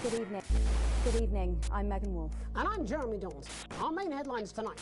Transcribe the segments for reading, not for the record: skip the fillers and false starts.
Good evening. Good evening. I'm Megan Wolf. And I'm Jeremy Jones. Our main headlines tonight.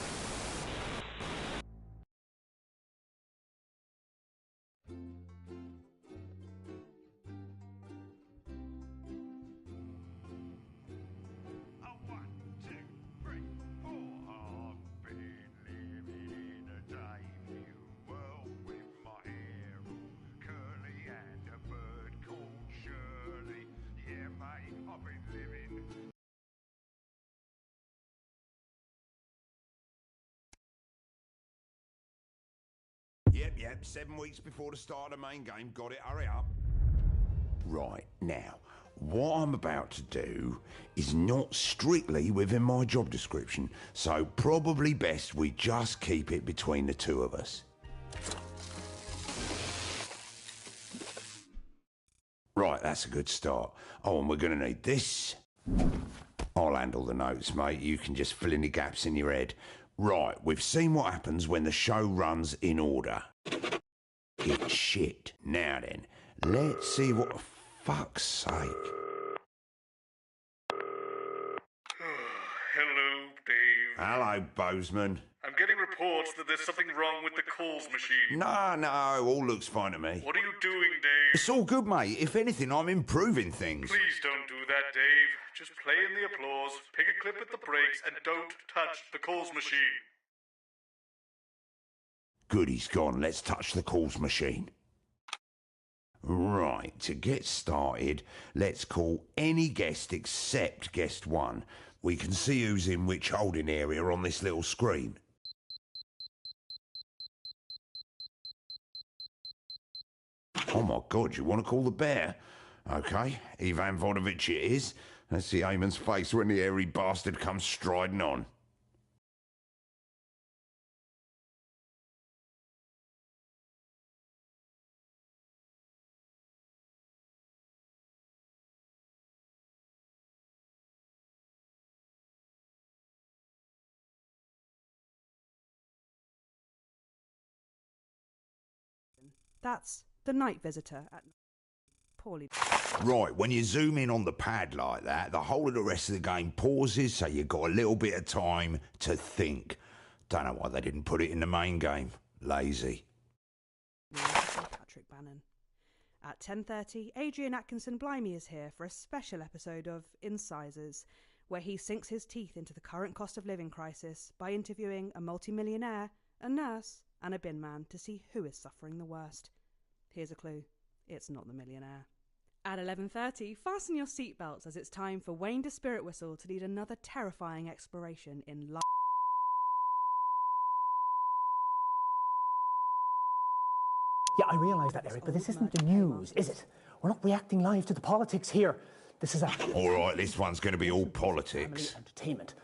Yep, 7 weeks before the start of the main game. Got it, hurry up. Right, now, what I'm about to do is not strictly within my job description, so probably best we just keep it between the two of us. Right, that's a good start. Oh, and we're going to need this. I'll handle the notes, mate. You can just fill in the gaps in your head. Right, we've seen what happens when the show runs in order. It's shit. Now then, let's see what... Fuck's sake. Hello, Dave. Hello, Bozeman. I'm getting reports that there's something wrong with the calls machine. No, all looks fine to me. What are you doing, Dave? It's all good, mate. If anything, I'm improving things. Please don't do that, Dave. Just play in the applause, pick a clip at the breaks, and don't touch the calls machine. Good, he's gone. Let's touch the calls machine. Right, to get started, let's call any guest except guest 1. We can see who's in which holding area on this little screen. Oh my God, you want to call the bear? Okay, Ivan Vodovich it is. Let's see Eamon's face when the hairy bastard comes striding on. That's the night visitor at poorly. Right, when you zoom in on the pad like that, the whole of the rest of the game pauses, so you've got a little bit of time to think. Don't know why they didn't put it in the main game. Lazy. Patrick Bannon. At 10:30, Adrian Atkinson Blimey is here for a special episode of Incisors, where he sinks his teeth into the current cost of living crisis by interviewing a multimillionaire, a nurse, and a bin man to see who is suffering the worst. Here's a clue. It's not the millionaire. At 11:30, fasten your seatbelts as it's time for Wayne de Spirit Whistle to lead another terrifying exploration in life. Yeah, I realise that, Eric, but this isn't the news, is it? We're not reacting live to the politics here. This is a... All right, this one's going to be all politics. Family entertainment.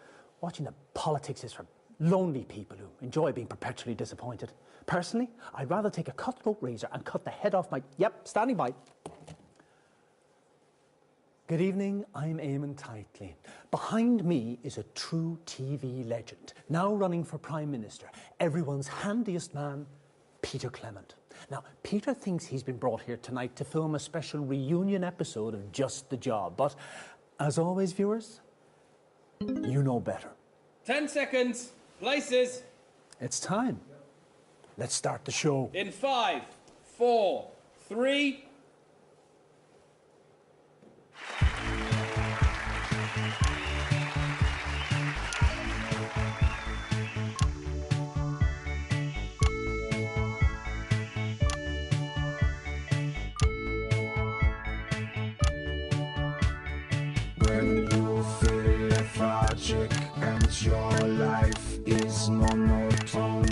Watching the politics is for lonely people who enjoy being perpetually disappointed. Personally, I'd rather take a cutthroat razor and cut the head off my... Yep, standing by. Good evening, I'm Eamon Titley. Behind me is a true TV legend, now running for Prime Minister, everyone's handiest man, Peter Clement. Now, Peter thinks he's been brought here tonight to film a special reunion episode of Just the Job, but as always, viewers, you know better. 10 seconds. Places. It's time. Let's start the show. In 5, 4, 3... When you feel lethargic and your life is monotone,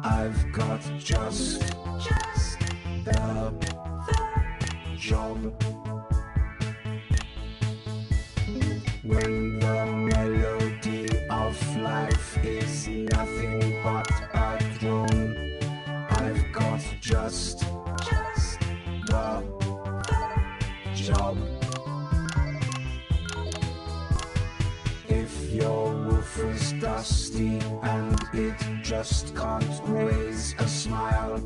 I've got just the job. When the melody of life is nothing but a drone, I've got just the job. If your woofer's dusty and it just can't raise a smile,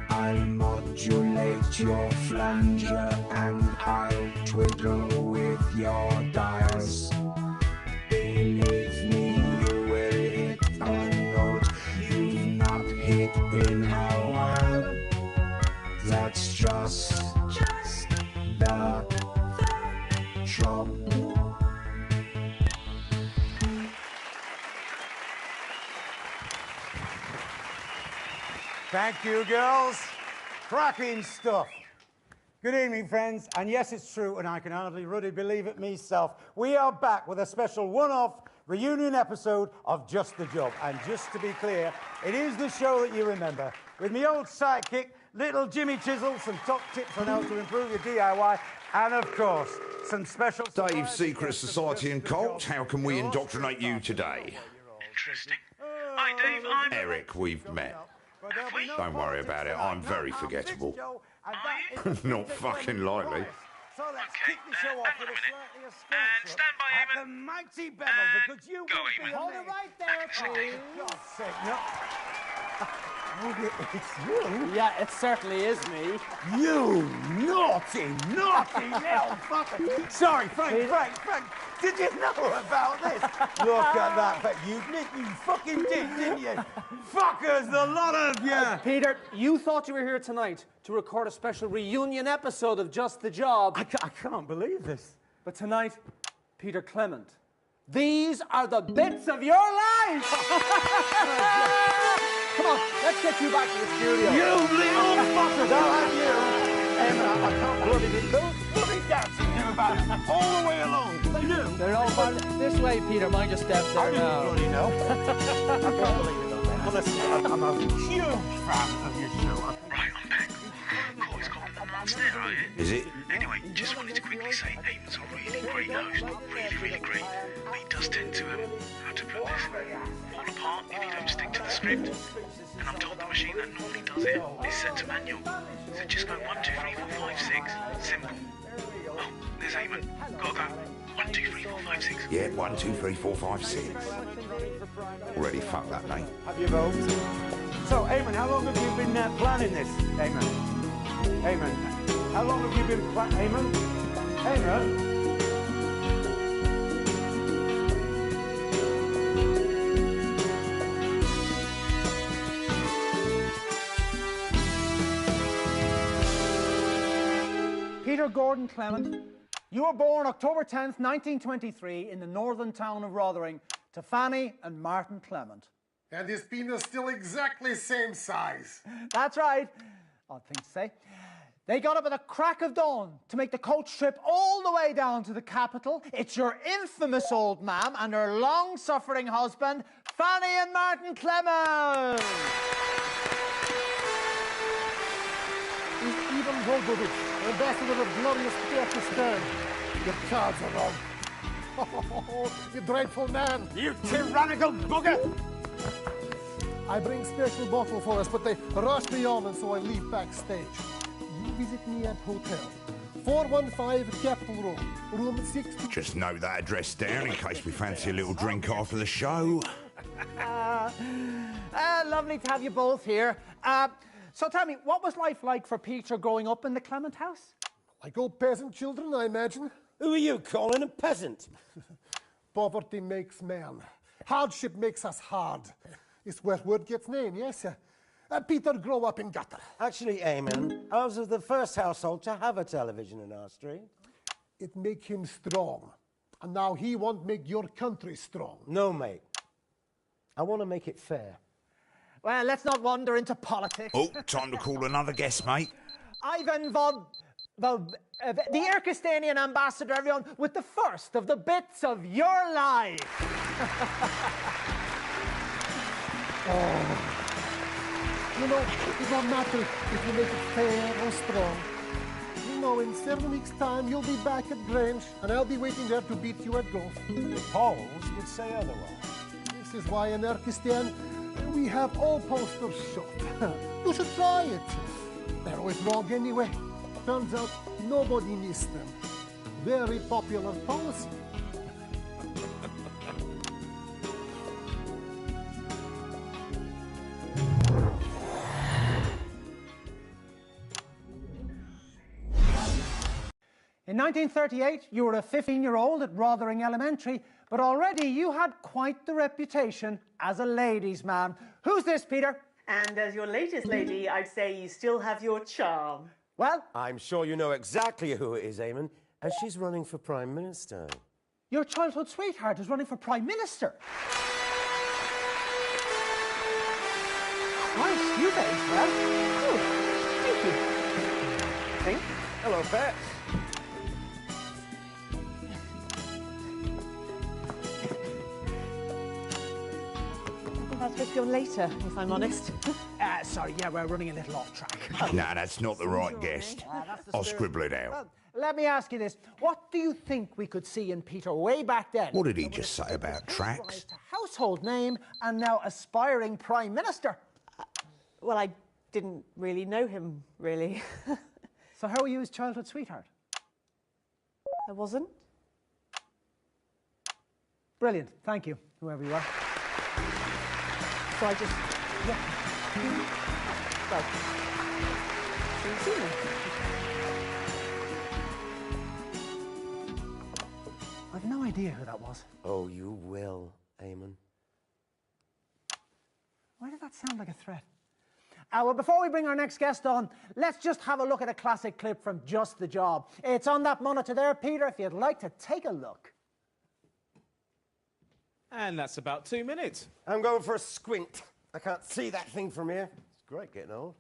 I'll modulate your flanger and I'll twiddle with your dials. Believe me, you will hit a note you've not hit in a while. That's just the trouble. Thank you, girls. Cracking stuff. Good evening, friends. And yes, it's true, and I can hardly really believe it myself. We are back with a special one-off reunion episode of Just the Job. And just to be clear, it is the show that you remember. With me old sidekick, little Jimmy Chisel, some top tips on how to improve your DIY, and of course, some special... Dave's Secret Society and Cult, how can we indoctrinate you today? Interesting. Hi, Dave. I'm Eric, we've met. Have we? Don't worry about it, I'm very forgettable. Not fucking likely. So let's Okay, kick the show hang off on with a a minute. slightly And stand by, at Eamon. the mighty bevel, And because you go, will be Eamon. Hold it right there, Sit please. down. God's sake, no. Oh, it's you? Yeah, it certainly is me. You naughty little fucker. Sorry, Frank. Did you know about this? Look at that, but you fucking did, didn't you? Fuckers, the lot of you. Peter, you thought you were here tonight to record a special reunion episode of Just the Job. I can't believe this. But tonight, Peter Clement, these are the bits of your life! Come on, let's get you back to the studio. You little fuckers, I'll have you. Emma, I can't bloody believe those bloody dancing knew about it all the way along. They knew. They're all this way, Peter. Mind your steps I there didn't now. bloody know. I can't believe it. Honestly, I'm a huge fan of your show. Right, I'm back. Cool, it's got the nuts there, are you? Is it? Anyway, just wanted to quickly say Eamon's a really great host. Really great. But he does tend to, how to put this, fall apart if you don't stick to the script. And I'm told the machine that normally does it is set to manual. So just go 1, 2, 3, 4, 5, 6. Simple. Oh, there's Eamon. Gotta go. 1, 2, 3, 4, 5, 6. Yeah, 1, 2, 3, 4, 5, 6. Already fucked that, mate. Have you both? So, Eamon, how long have you been planning this? Eamon, how long have you been planning? Eamon? Peter Gordon Clement, you were born October 10th, 1923, in the northern town of Rotherham to Fanny and Martin Clement. And his penis still exactly same size. That's right. Odd thing to say. They got up at the crack of dawn to make the coach trip all the way down to the capital. It's your infamous old mam and her long-suffering husband, Fanny and Martin Clement. He's Ivan Volgovich, ambassador of glorious Pakistan. Your cards are wrong. Oh, you dreadful man. You tyrannical bugger! I bring special bottle for us, but they rush me on, and so I leave backstage. You visit me at hotel. 415 Capitol Road, room 60. Just note that address down in case we fancy a little drink after the show. Lovely to have you both here. So tell me, what was life like for Peter growing up in the Clement house? Like all peasant children, I imagine. Who are you calling a peasant? Poverty makes man. Hardship makes us hard. It's where word gets name, yes? Peter grew up in gutter. Actually, Eamon, ours was the first household to have a television in our street. It make him strong. And now he won't make your country strong. No, mate. I want to make it fair. Well, let's not wander into politics. Oh, time to call another guest, mate. Ivan the Irkistanian ambassador, everyone, with the first of the bits of your life. You know, it won't matter if you make it fair or strong. You know, in 7 weeks' time, you'll be back at Grange, and I'll be waiting there to beat you at golf. The Poles would say otherwise. This is why in Irkistan, we have all posters shot. You should try it. They're always wrong anyway. Turns out nobody missed them. Very popular policy. In 1938, you were a 15-year-old at Rothering Elementary, but already you had quite the reputation as a ladies' man. Who's this, Peter? And as your latest lady, I'd say you still have your charm. Well, I'm sure you know exactly who it is, Eamon, as she's running for Prime Minister. your childhood sweetheart is running for Prime Minister. Christ, you've aged well. Oh, thank you. Hey, hello, Pat. I was supposed to go later, if I'm honest. Sorry, yeah, we're running a little off track. No, that's not the right guest. I'll scribble it out. Well, let me ask you this. What do you think we could see in Peter way back then? What did he just say about tracks? To household name and now aspiring Prime Minister. Well, I didn't really know him, really. So how were you his childhood sweetheart? I wasn't. Brilliant. Thank you, whoever you are. So I just... Yeah. Well, so you see me. I've no idea who that was. Oh, you will, Eamon. Why did that sound like a threat? Well, before we bring our next guest on, let's just have a look at a classic clip from Just the Job. It's on that monitor there, Peter, if you'd like to take a look. And that's about 2 minutes. I'm going for a squint. I can't see that thing from here. It's great getting old.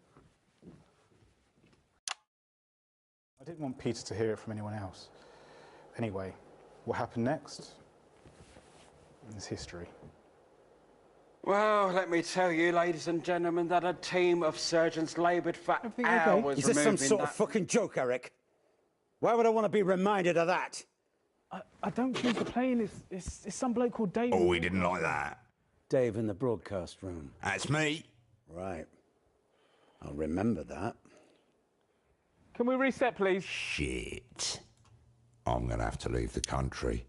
I didn't want Peter to hear it from anyone else. Anyway, what happened next is history. Well, let me tell you, ladies and gentlemen, that a team of surgeons laboured for hours. Is this some sort of fucking joke, Eric? Why would I want to be reminded of that? I don't think the plane is some bloke called Dave. Oh, he didn't like that. Dave in the broadcast room. That's me. Right. I'll remember that. Can we reset, please? Shit. I'm going to have to leave the country.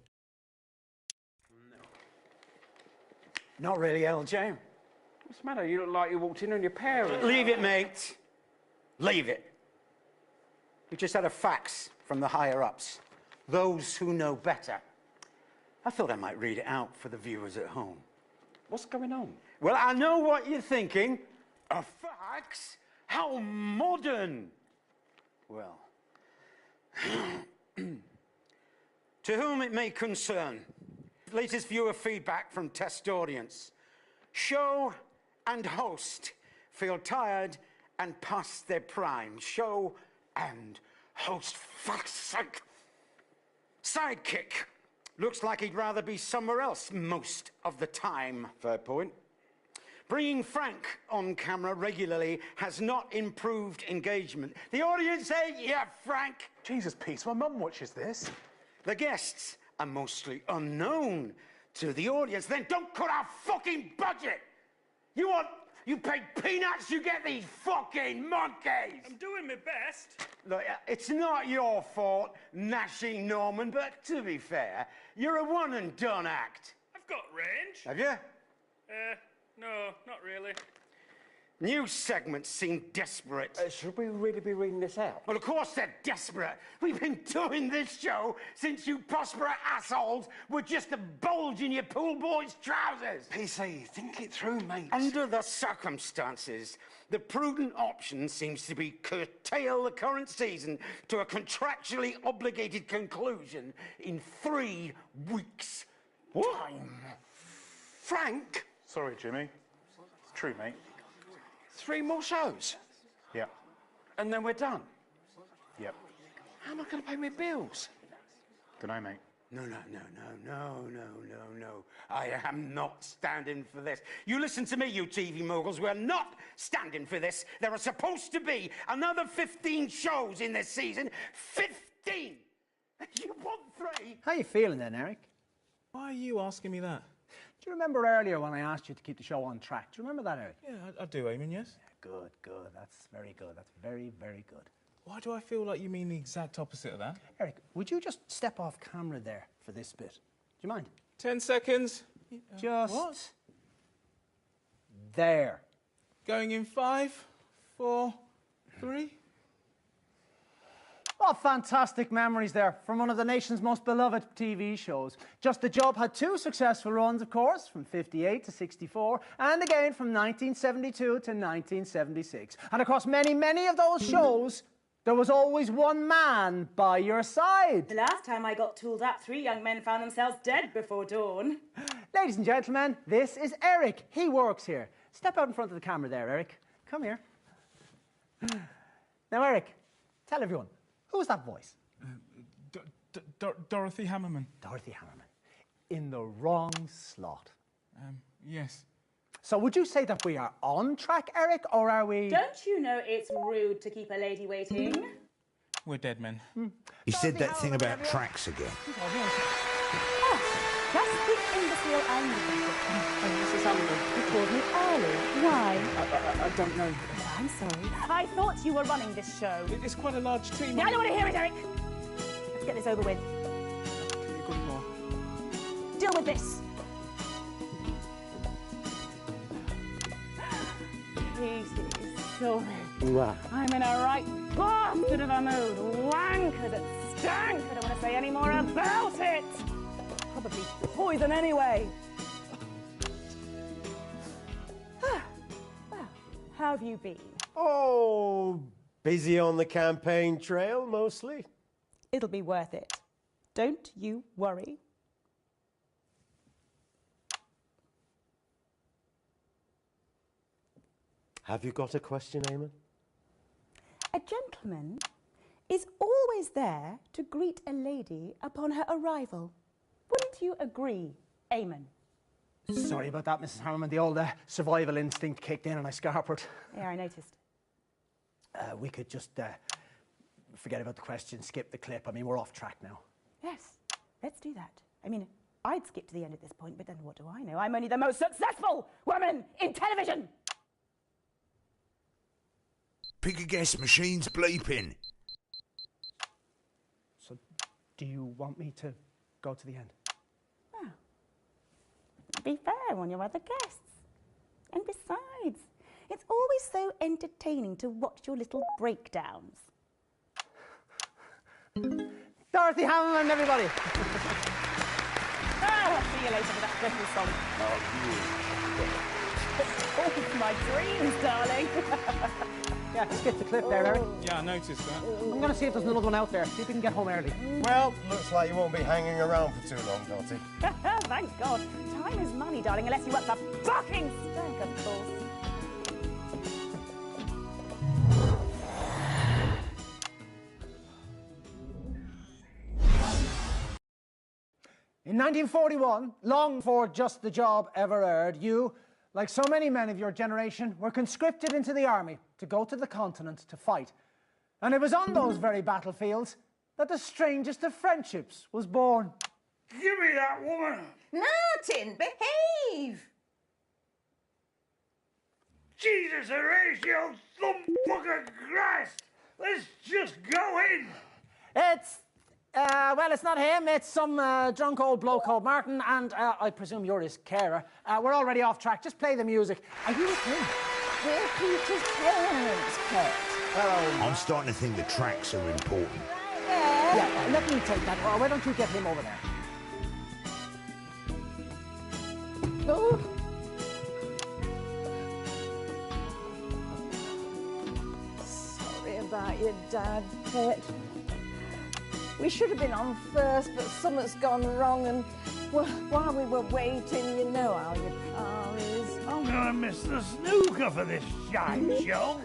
Not really, LJ. What's the matter? You look like you walked in on your parents. Leave it, mate. Leave it. We just had a fax from the higher-ups. Those who know better. I thought I might read it out for the viewers at home. What's going on? Well, I know what you're thinking. A fax? How modern! Well, to whom it may concern, latest viewer feedback from test audience. Show and host feel tired and past their prime. Show and host, fuck's sake. Sidekick looks like he'd rather be somewhere else most of the time. Fair point. Bringing Frank on camera regularly has not improved engagement. The audience say, yeah, Frank. Jesus, Pete, my mum watches this. The guests are mostly unknown to the audience. Then don't cut our fucking budget. You pay peanuts, you get these fucking monkeys. I'm doing my best. Look, it's not your fault, Nashy Norman, but to be fair, you're a one-and-done act. I've got range. Have you? No, not really. New segments seem desperate. Should we really be reading this out? Well, of course they're desperate. We've been doing this show since you prosperous assholes were just a bulge in your pool boy's trousers. PC, think it through, mate. Under the circumstances, the prudent option seems to be curtail the current season to a contractually obligated conclusion in 3 weeks' time. Frank? Sorry, Jimmy. It's true, mate. 3 more shows? Yeah. And then we're done? Yep. How am I going to pay my bills? Dunno, mate. No. I am not standing for this. You listen to me, you TV moguls. We're not standing for this. There are supposed to be another 15 shows in this season. 15! You want 3? How you feeling then, Eric? Why are you asking me that? Do you remember earlier when I asked you to keep the show on track? Do you remember that, Eric? Yeah, I do, Eamon, yes. Good. That's very good. That's very, very good. Why do I feel like you mean the exact opposite of that? Eric, would you just step off camera there for this bit? Do you mind? 10 seconds. Just... What? There. Going in 5, 4, 3. What fantastic memories there from one of the nation's most beloved TV shows. Just the Job had 2 successful runs, of course, from 58 to 64, and again from 1972 to 1976. And across many, many of those shows, there was always one man by your side. The last time I got tooled up, 3 young men found themselves dead before dawn. Ladies and gentlemen, this is Eric. He works here. Step out in front of the camera there, Eric. Come here. Now, Eric, tell everyone, who was that voice? Dorothy Hammerman. Dorothy Hammerman. In the wrong slot. Yes. So would you say that we are on track, Eric, or are we... Don't you know it's rude to keep a lady waiting? We're dead men. He said that thing about tracks again. Oh, that's the imbecile I'm Mrs. Underwood. You called me early. Why? I don't know. I'm sorry. I thought you were running this show. It's quite a large team. Yeah, I don't want to hear it, Eric. Let's get this over with. Good more. Deal with this. Easy, sorry. Wow. I'm in a right bastard of a mood. Wanker that stank. I don't want to say any more about it. Probably poison anyway. Well, how have you been? Oh, busy on the campaign trail, mostly. It'll be worth it. Don't you worry. Have you got a question, Eamon? A gentleman is always there to greet a lady upon her arrival. Wouldn't you agree, Eamon? Sorry about that, Mrs. Hammerman. The old survival instinct kicked in and I scarpered. Yeah, I noticed. We could just forget about the question, skip the clip. I mean, we're off track now. Yes, let's do that. I mean, I'd skip to the end at this point, but then what do I know? I'm only the most successful woman in television! Pick a guess, machine's bleeping. So, do you want me to go to the end? Well, be fair on your other guests. And besides, it's always so entertaining to watch your little breakdowns. Dorothy Hammerman, everybody! See you later for that Christmas song. Oh, my dreams, darling. Yeah, skip the clip there, Eric. Yeah, I noticed that. I'm going to see if there's another one out there. See if we can get home early. Well, looks like you won't be hanging around for too long, Dottie. Thank God. Time is money, darling, unless you want the fucking stank, of course. In 1941, long before Just the Job ever aired, you, like so many men of your generation, were conscripted into the army to go to the continent to fight. And it was on those very battlefields that the strangest of friendships was born. Give me that woman! Martin, behave! Jesus, Horatio, thumb fucking Christ! Let's just go in! Well, it's not him, it's some drunk old bloke called Martin, and I presume you're his carer. We're already off track, just play the music. Are you with him? We're Peter's parents, Pet. I'm starting to think the tracks are important. Yeah, let me take that. Why don't you get him over there? Oh. Sorry about your dad, Pet. We should have been on first, but something's gone wrong, and while we were waiting, you know how your car is. I'm gonna miss the snooker for this shite show.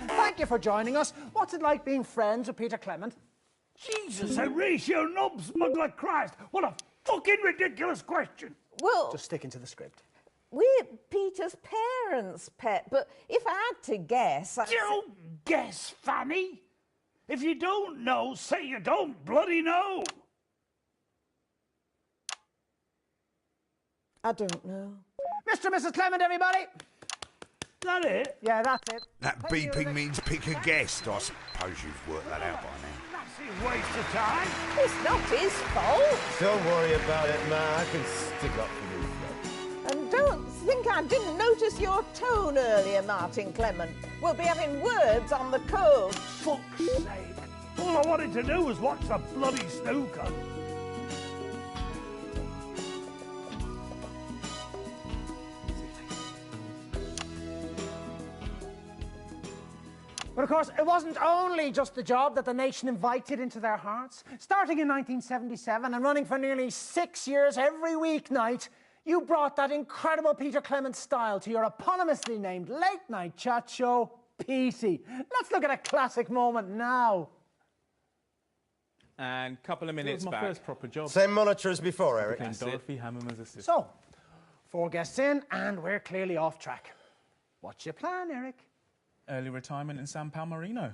Thank you for joining us. What's it like being friends with Peter Clement? Jesus, Horatio Nub Smuggler Christ! What a fucking ridiculous question! Well, just sticking to the script. We're Peter's parents, Pet, but if I had to guess... Don't guess, Fanny! If you don't know, say you don't bloody know! I don't know. Mr. and Mrs. Clement, everybody! That it? Yeah, that's it. That beeping means pick a guest. I suppose you've worked that out by now. Massive waste of time. It's not his fault. Don't worry about it, Ma. I can stick up for you, Fred. And don't think I didn't notice your tone earlier, Martin Clement. We'll be having words on the code. Fuck's sake. All I wanted to do was watch the bloody snooker. But of course, it wasn't only just the job that the nation invited into their hearts. Starting in 1977 and running for nearly 6 years every weeknight, you brought that incredible Peter Clement style to your eponymously named late-night chat show, Petey. Let's look at a classic moment now. And couple of minutes my back. first proper job. Same monitor as before, Eric. Became Dorothy Hammerman's assistant. So, 4 guests in, and we're clearly off track. What's your plan, Eric? Early retirement in San Palmarino.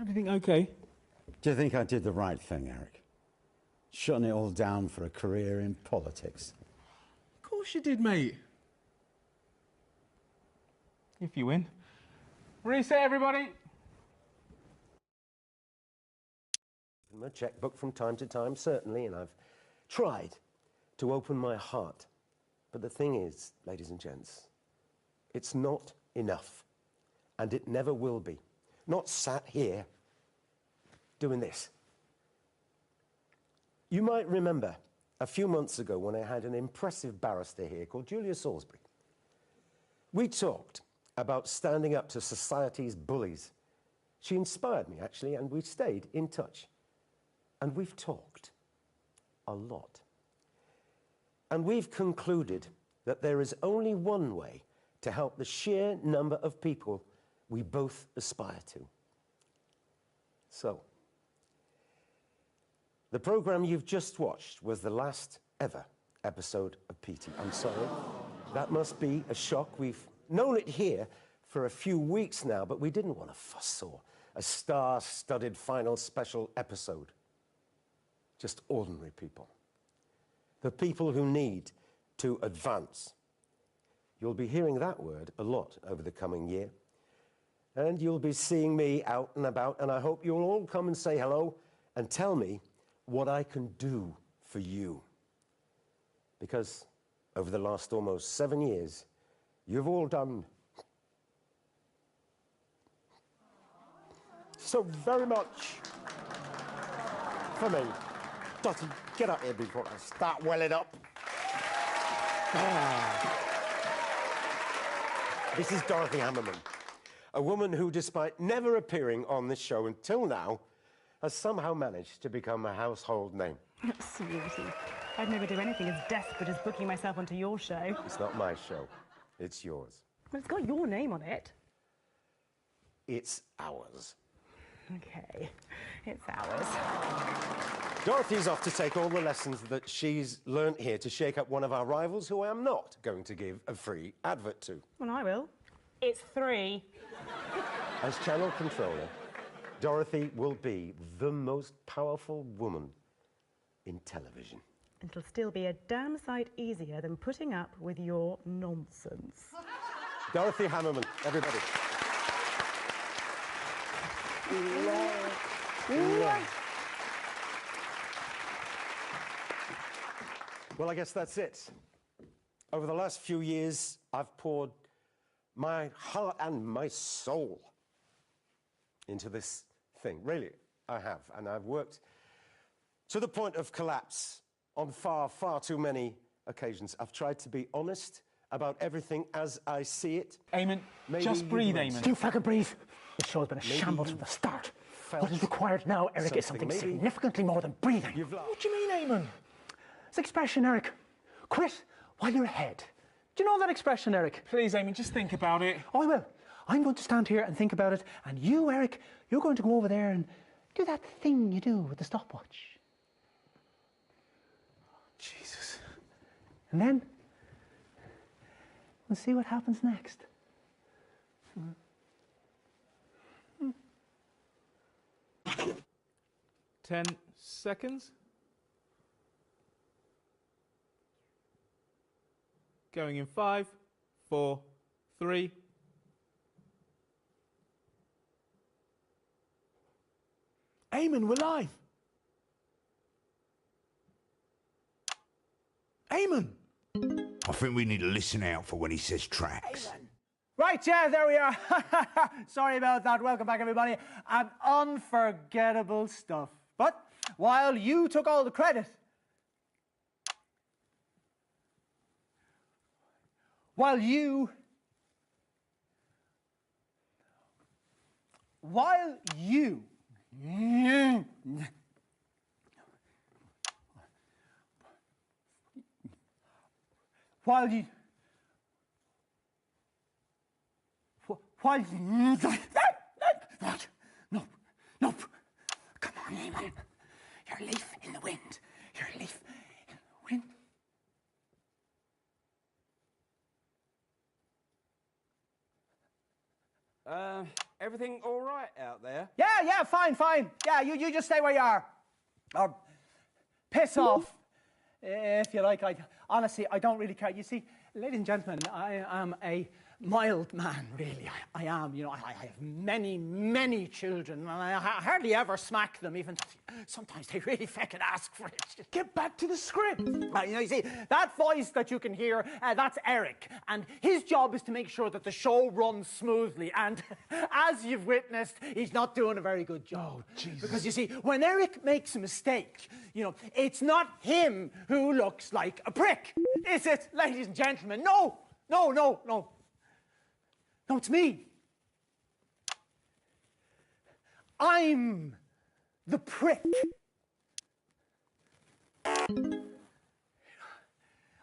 Everything okay? Do you think I did the right thing, Eric? Shutting it all down for a career in politics. Of course you did, mate. If you win. Reset, everybody. My checkbook from time to time, certainly, and I've tried to open my heart. But the thing is, ladies and gents, it's not enough. And it never will be. Not sat here doing this. You might remember a few months ago when I had an impressive barrister here called Julia Salisbury. We talked about standing up to society's bullies. She inspired me, actually, and we stayed in touch. And we've talked a lot. And we've concluded that there is only one way to help the sheer number of people we both aspire to. So, the programme you've just watched was the last ever episode of Petey. I'm sorry. That must be a shock. We've known it here for a few weeks now, but we didn't want a fuss or a star-studded final special episode. Just ordinary people. The people who need to advance. You'll be hearing that word a lot over the coming year. And you'll be seeing me out and about, and I hope you'll all come and say hello and tell me what I can do for you. Because over the last almost 7 years, you've all done so very much for me. Dottie, get up here before I start welling up. This is Dorothy Hammerman, a woman who, despite never appearing on this show until now, has somehow managed to become a household name. Sweetie, I'd never do anything as desperate as booking myself onto your show. It's not my show. It's yours. Well, it's got your name on it. It's ours. Okay, it's ours. Dorothy's off to take all the lessons that she's learnt here to shake up one of our rivals who I am not going to give a free advert to. Well, I will. It's 3. As channel controller, Dorothy will be the most powerful woman in television. It'll still be a damn sight easier than putting up with your nonsense. Dorothy Hammerman, everybody. Well, I guess that's it. Over the last few years, I've poured my heart and my soul into this thing. Really, I have. And I've worked to the point of collapse on far, far too many occasions. I've tried to be honest about everything as I see it. Eamon, just breathe, Eamon. You fucking breathe. This show's been a shambles from the start. What is required now, Eric, is something significantly more than breathing. What do you mean, Eamon? It's expression, Eric. Quit while you're ahead. Do you know that expression, Eric? Please, Eamon, just think about it. Oh, I will. I'm going to stand here and think about it, and you, Eric, you're going to go over there and do that thing you do with the stopwatch. Jesus. And then we'll see what happens next. 10 seconds. Going in 5, 4, 3. Eamon, we're live. Eamon. I think we need to listen out for when he says tracks. Right, yeah, there we are. Sorry about that. Welcome back, everybody. And unforgettable stuff. But while you took all the credit, while you no, come on, Eamon. You're a leaf in the wind. You're a leaf in the wind. Everything all right out there? Yeah, fine. Yeah, you just stay where you are. Or piss off, if you like. Honestly, I don't really care. You see, ladies and gentlemen, I am a mild man, really. I am. You know, I have many children, and I hardly ever smack them, even sometimes they really feckin' ask for it. Just get back to the script. You see, that voice that you can hear, that's Eric, and his job is to make sure that the show runs smoothly, and as you've witnessed, he's not doing a very good job. Oh, Jesus. Because you see, when Eric makes a mistake, you know, it's not him who looks like a prick, is it, ladies and gentlemen? No, it's me. I'm the prick. I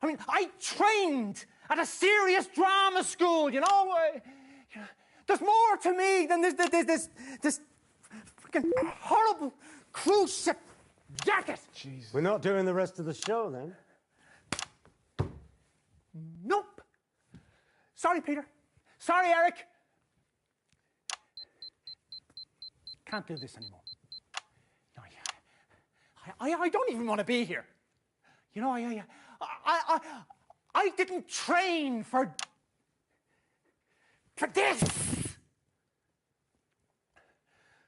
mean, I trained at a serious drama school, you know. There's more to me than this freaking horrible cruise ship jacket. Jesus. We're not doing the rest of the show, then? Nope. Sorry, Peter. Sorry, Eric. Can't do this anymore. No, I don't even want to be here. You know, I didn't train for this.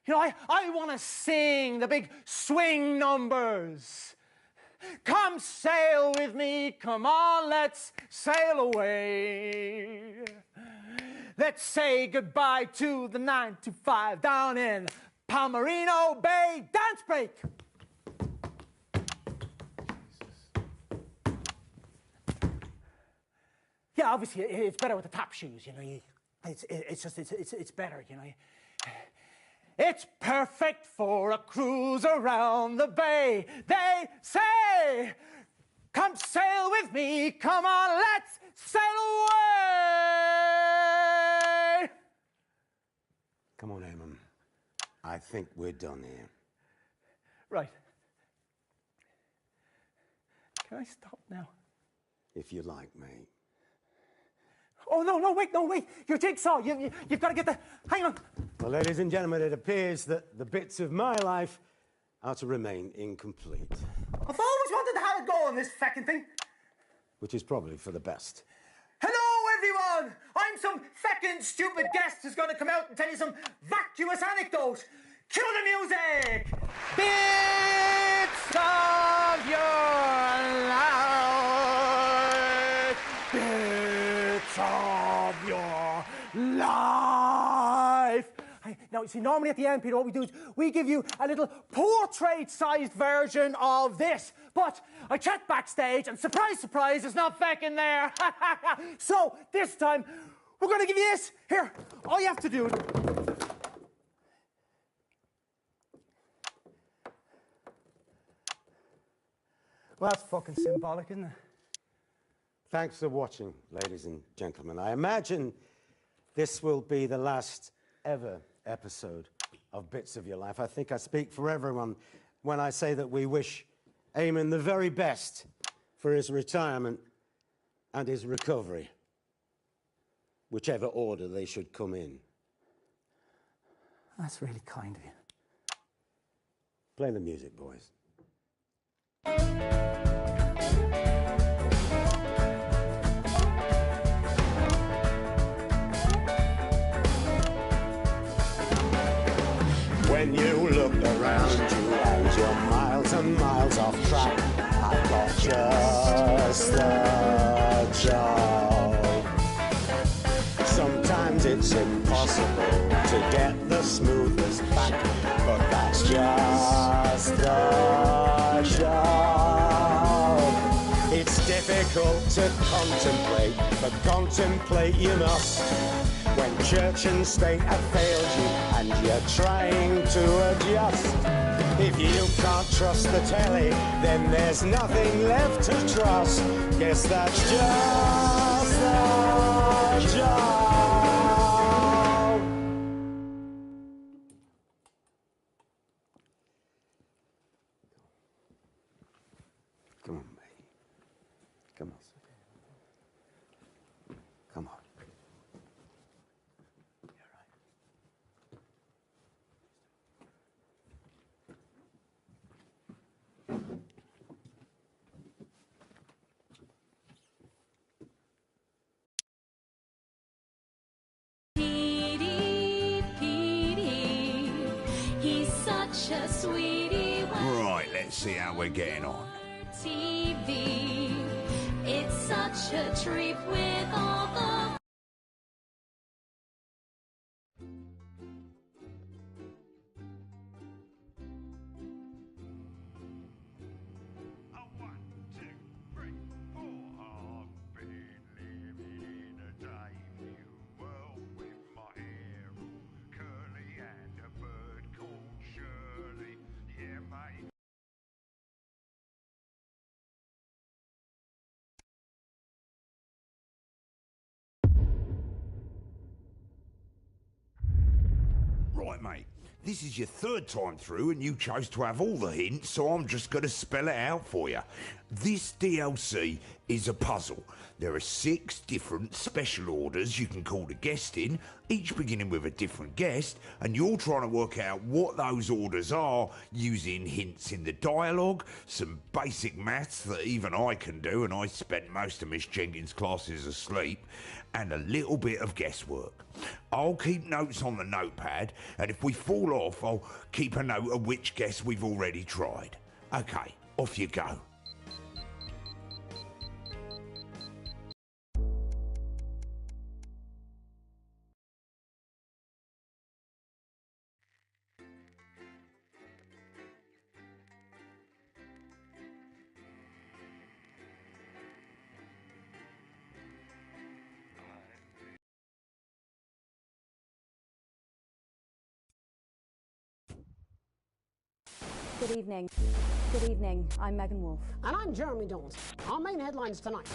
You know, I want to sing the big swing numbers. Come sail with me, come on, let's sail away. Let's say goodbye to the 9 to 5 down in Palmerino Bay. Dance break. Yeah, obviously it's better with the tap shoes, you know. It's better, you know. It's perfect for a cruise around the bay. They say, come sail with me, come on, let's sail away. Come on, Eamon. I think we're done here. Right. Can I stop now? If you like, mate. Oh, no, wait. Your jigsaw. You've got to get the... Hang on. Well, ladies and gentlemen, it appears that the bits of my life are to remain incomplete. I've always wanted to have it go on this feckin' thing. Which is probably for the best. Hello, everyone. I'm some feckin' stupid guest who's going to come out and tell you some vacuous anecdote. Cue the music. Bits of your life. Bits of your life. Now, you see, normally at the end, Peter, what we do is we give you a little portrait-sized version of this. But I checked backstage, and surprise, surprise, it's not feckin' there. So this time, we're going to give you this. Here, all you have to do... Well, that's fucking symbolic, isn't it? Thanks for watching, ladies and gentlemen. I imagine this will be the last ever episode of Bits of Your Life. I think I speak for everyone when I say that we wish Eamon the very best for his retirement and his recovery, whichever order they should come in. That's really kind of you. Play the music, boys. when you look around you and you're miles and miles off track. I've got just the job. Sometimes it's impossible to get the smoothest back, but that's just the job. It's difficult to contemplate, but contemplate you must. When church and state have failed you and you're trying to adjust. If you can't trust the telly, then there's nothing left to trust. Guess that's just the job. Come on, mate. Come on. Come on. He's such a sweetie. Right, let's see how we're getting on. TV. It's such a treat with all the. Right, mate. This is your third time through and you chose to have all the hints, so I'm just going to spell it out for you. This DLC is a puzzle. There are 6 different special orders you can call the guest in, each beginning with a different guest, and you're trying to work out what those orders are using hints in the dialogue, some basic maths that even I can do, and I spent most of Miss Jenkins' classes asleep, and a little bit of guesswork. I'll keep notes on the notepad, and if we fall off, I'll keep a note of which guess we've already tried. Okay, off you go. Good evening. Good evening. I'm Megan Wolfe. And I'm Jeremy Jones. Our main headlines tonight.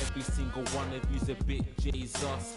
Every single one of you's a bit Jesus.